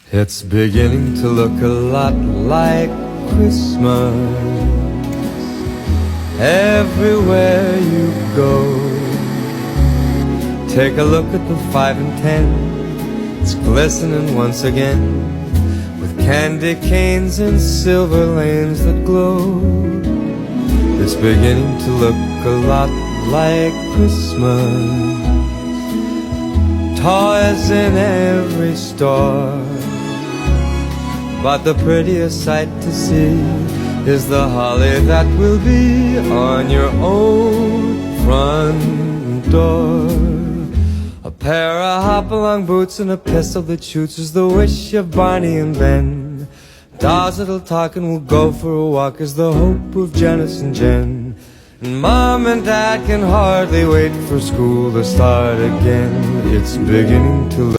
It's beginning to look a lot like Christmas everywhere you go. Take a look at the 5 and 10. It's glistening once again with candy canes and silver lanes that glow. It's beginning to look a lot like Christmas. Toys in every store, but the prettiest sight to see is the holly that will be on your own front door. A pair of hop-along boots and a pistol that shoots is the wish of Barney and Ben. Dolls that'll talk and will go for a walk is the hope of Janice and Jen. And Mom and Dad can hardly wait for school to start again. It's beginning to look